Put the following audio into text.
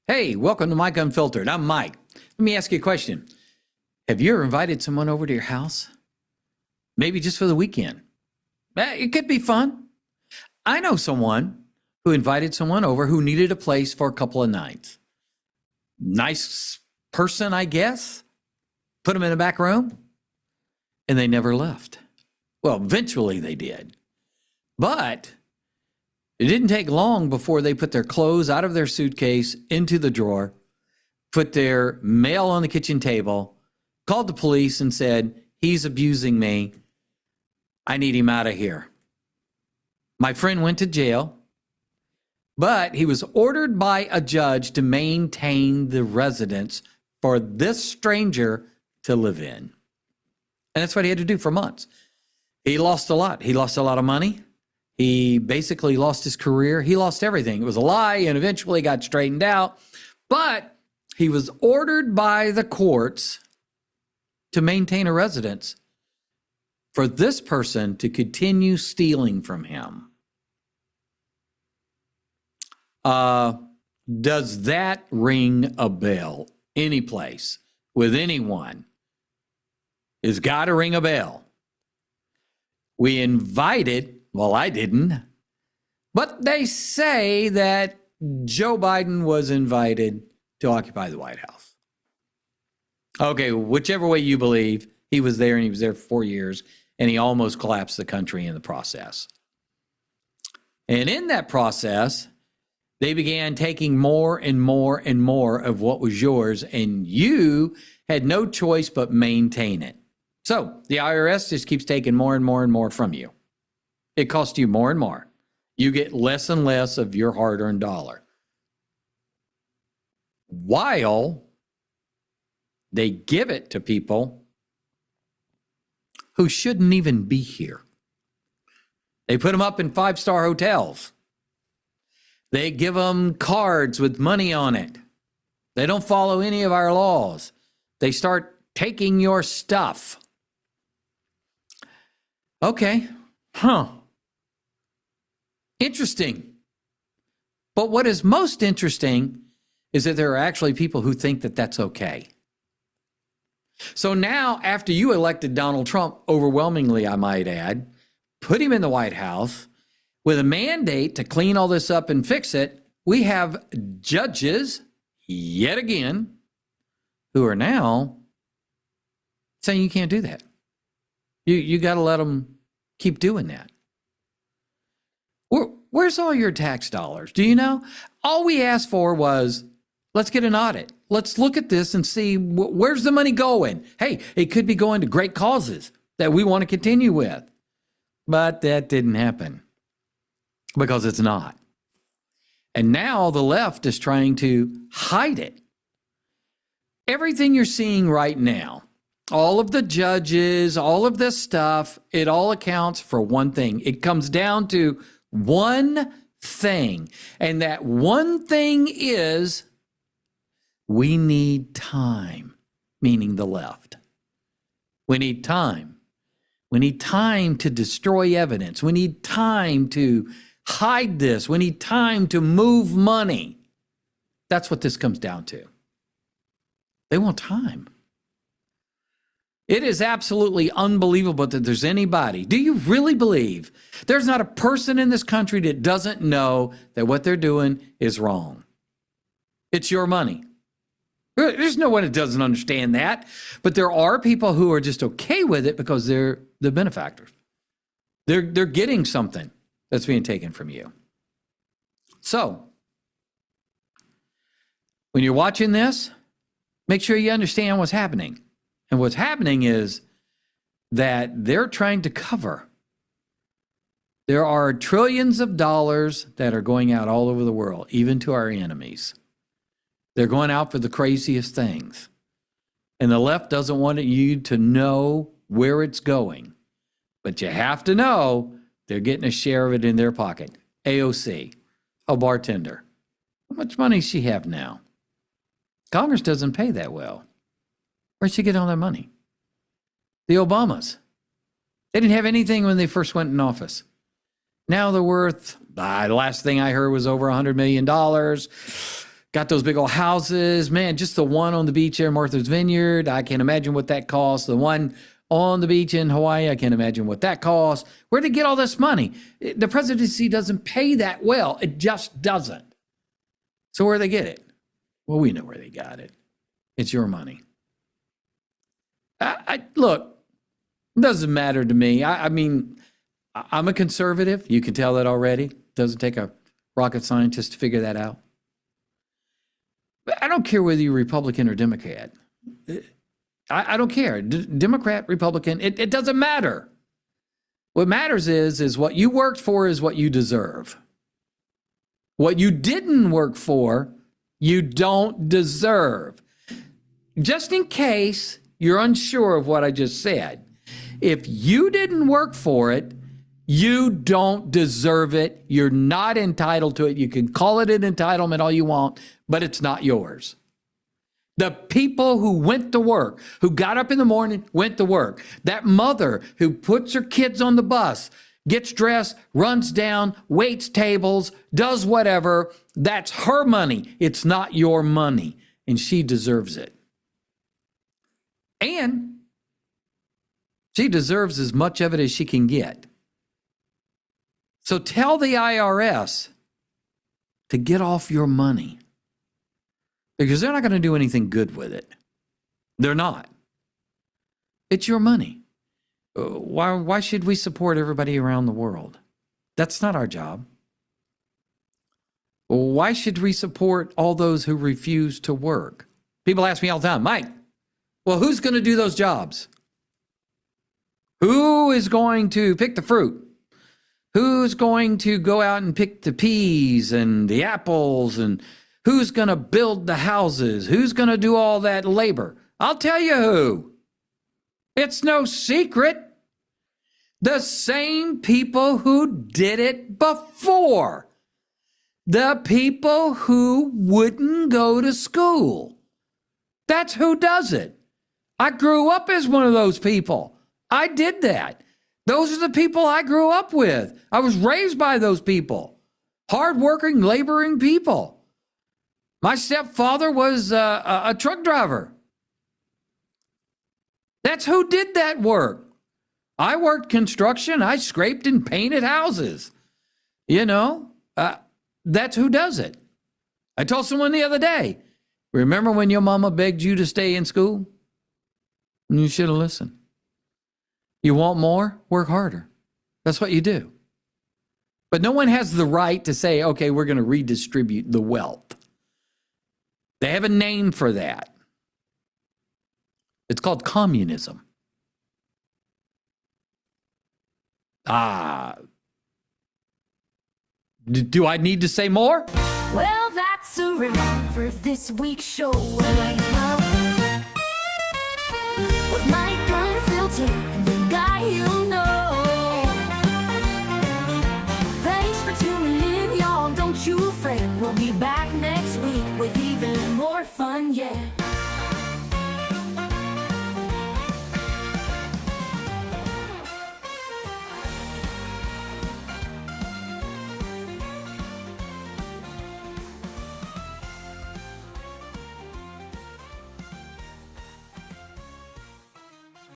Hey, welcome to Mike Unfiltered. I'm Mike. Let me ask you a question. Have you ever invited someone over to your house? Maybe just for the weekend. It could be fun. I know someone who invited someone over who needed a place for a couple of nights. Nice person, I guess. Put them in a back room, and they never left. Well, eventually they did. But it didn't take long before they put their clothes out of their suitcase into the drawer, put their mail on the kitchen table, called the police and said, "He's abusing me. I need him out of here." My friend went to jail, but he was ordered by a judge to maintain the residence for this stranger to live in. And that's what he had to do for months. He lost a lot. He lost a lot of money. He basically lost his career. He lost everything. It was a lie and eventually got straightened out. But he was ordered by the courts to maintain a residence for this person to continue stealing from him. Does that ring a bell? Any place with anyone? It's got to ring a bell. We invited, well, I didn't, but they say that Joe Biden was invited to occupy the White House. Okay, whichever way you believe, he was there and he was there for 4 years and he almost collapsed the country in the process. And in that process, they began taking more and more and more of what was yours, and you had no choice but maintain it. So the IRS just keeps taking more and more and more from you. It costs you more and more. You get less and less of your hard-earned dollar, while they give it to people who shouldn't even be here. They put them up in 5-star hotels. They give them cards with money on it. They don't follow any of our laws. They start taking your stuff. Okay. Interesting. But what is most interesting is that there are actually people who think that that's okay. So now, after you elected Donald Trump, overwhelmingly, I might add, put him in the White House with a mandate to clean all this up and fix it, we have judges, yet again, who are now saying you can't do that. You got to let them keep doing that. Where's all your tax dollars? Do you know? All we asked for was, let's get an audit. Let's look at this and see where's the money going. Hey, it could be going to great causes that we want to continue with. But that didn't happen because it's not. And now the left is trying to hide it. Everything you're seeing right now, all of the judges, all of this stuff, it all accounts for one thing. It comes down to one thing. And that one thing is we need time, meaning the left. We need time. We need time to destroy evidence. We need time to hide this. We need time to move money. That's what this comes down to. They want time. It is absolutely unbelievable that there's anybody. Do you really believe there's not a person in this country that doesn't know that what they're doing is wrong? It's your money. There's no one that doesn't understand that. But there are people who are just okay with it because they're the benefactors. They're getting something that's being taken from you. So, when you're watching this, make sure you understand what's happening. And what's happening is that they're trying to cover. There are trillions of dollars that are going out all over the world, even to our enemies. They're going out for the craziest things. And the left doesn't want you to know where it's going. But you have to know they're getting a share of it in their pocket. AOC, a bartender. How much money does she have now? Congress doesn't pay that well. Where'd she get all that money? The Obamas. They didn't have anything when they first went in office. Now they're worth, the last thing I heard was over $100 million. got those big old houses. Man, just the one on the beach there in Martha's Vineyard, I can't imagine what that costs. The one on the beach in Hawaii, I can't imagine what that costs. Where'd they get all this money? The presidency doesn't pay that well. It just doesn't. So where'd they get it? Well, we know where they got it. It's your money. Look, it doesn't matter to me. I mean, I'm a conservative. You can tell that already. Doesn't take a rocket scientist to figure that out. But I don't care whether you're Republican or Democrat. I don't care. Democrat, Republican, it doesn't matter. What matters is what you worked for is what you deserve. What you didn't work for, you don't deserve. Just in case you're unsure of what I just said, if you didn't work for it, you don't deserve it. You're not entitled to it. You can call it an entitlement all you want, but it's not yours. The people who went to work, who got up in the morning, went to work. That mother who puts her kids on the bus, gets dressed, runs down, waits tables, does whatever, that's her money. It's not your money, and she deserves it. And she deserves as much of it as she can get. So tell the IRS to get off your money, because they're not going to do anything good with it. They're not. It's your money. Why should we support everybody around the world? That's not our job. Why should we support all those who refuse to work? People ask me all the time, Mike, well, who's going to do those jobs? Who is going to pick the fruit? Who's going to go out and pick the peas and the apples? And who's going to build the houses? Who's going to do all that labor? I'll tell you who. It's no secret. The same people who did it before. The people who wouldn't go to school. That's who does it. I grew up as one of those people. I did that. Those are the people I grew up with. I was raised by those people. Hardworking, laboring people. My stepfather was a truck driver. That's who did that work. I worked construction. I scraped and painted houses. That's who does it. I told someone the other day, remember when your mama begged you to stay in school? You should have listened. You want more? Work harder. That's what you do. But no one has the right to say, okay, we're going to redistribute the wealth. They have a name for that. It's called communism. Do I need to say more? Well, that's a wrap for this week's show.